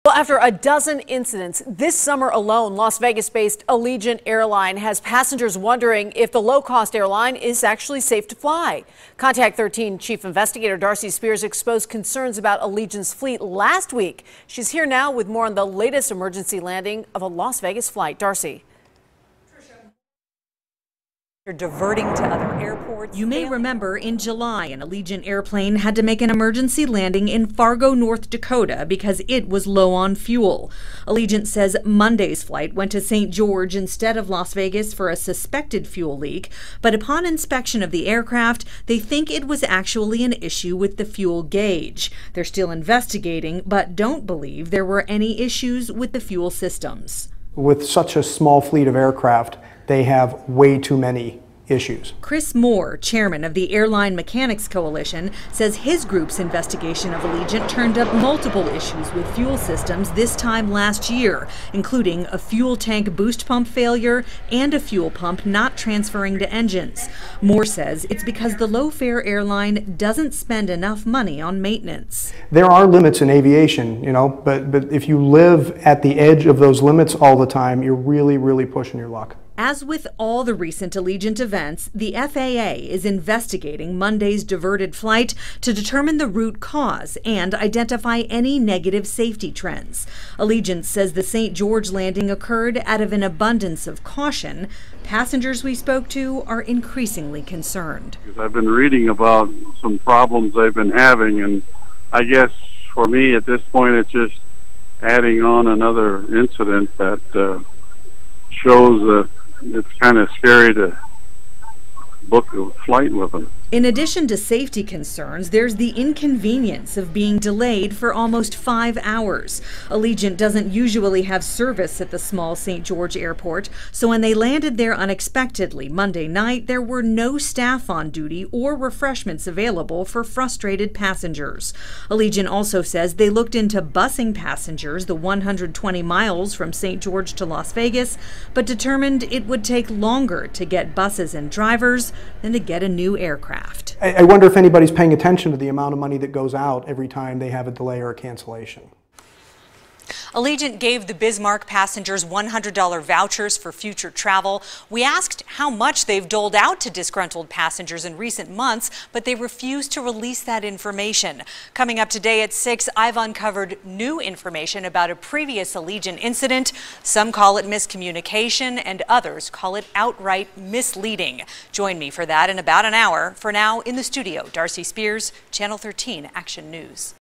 Well, after a dozen incidents this summer alone, Las Vegas-based Allegiant Airline has passengers wondering if the low-cost airline is actually safe to fly. Contact 13 Chief Investigator Darcy Spears exposed concerns about Allegiant's fleet last week. She's here now with more on the latest emergency landing of a Las Vegas flight. Darcy. Diverting to other airports. You may remember in July, an Allegiant airplane had to make an emergency landing in Fargo, North Dakota because it was low on fuel. Allegiant says Monday's flight went to St. George instead of Las Vegas for a suspected fuel leak, but upon inspection of the aircraft, they think it was actually an issue with the fuel gauge. They're still investigating, but don't believe there were any issues with the fuel systems. With such a small fleet of aircraft, they have way too many issues. Chris Moore, chairman of the Airline Mechanics Coalition, says his group's investigation of Allegiant turned up multiple issues with fuel systems this time last year, including a fuel tank boost pump failure and a fuel pump not transferring to engines. Moore says it's because the low-fare airline doesn't spend enough money on maintenance. There are limits in aviation, but if you live at the edge of those limits all the time, you're really pushing your luck. As with all the recent Allegiant events, the FAA is investigating Monday's diverted flight to determine the root cause and identify any negative safety trends. Allegiant says the St. George landing occurred out of an abundance of caution. Passengers we spoke to are increasingly concerned. I've been reading about some problems they've been having, and I guess for me at this point it's just adding on another incident that shows that it's kind of scary to book a flight with them. In addition to safety concerns, there's the inconvenience of being delayed for almost 5 hours. Allegiant doesn't usually have service at the small St. George airport, so when they landed there unexpectedly Monday night, there were no staff on duty or refreshments available for frustrated passengers. Allegiant also says they looked into busing passengers the 120 miles from St. George to Las Vegas, but determined it would take longer to get buses and drivers than to get a new aircraft. I wonder if anybody's paying attention to the amount of money that goes out every time they have a delay or a cancellation. Allegiant gave the Bismarck passengers $100 vouchers for future travel. We asked how much they've doled out to disgruntled passengers in recent months, but they refused to release that information. Coming up today at 6, I've uncovered new information about a previous Allegiant incident. Some call it miscommunication and others call it outright misleading. Join me for that in about an hour. For now, in the studio, Darcy Spears, Channel 13 Action News.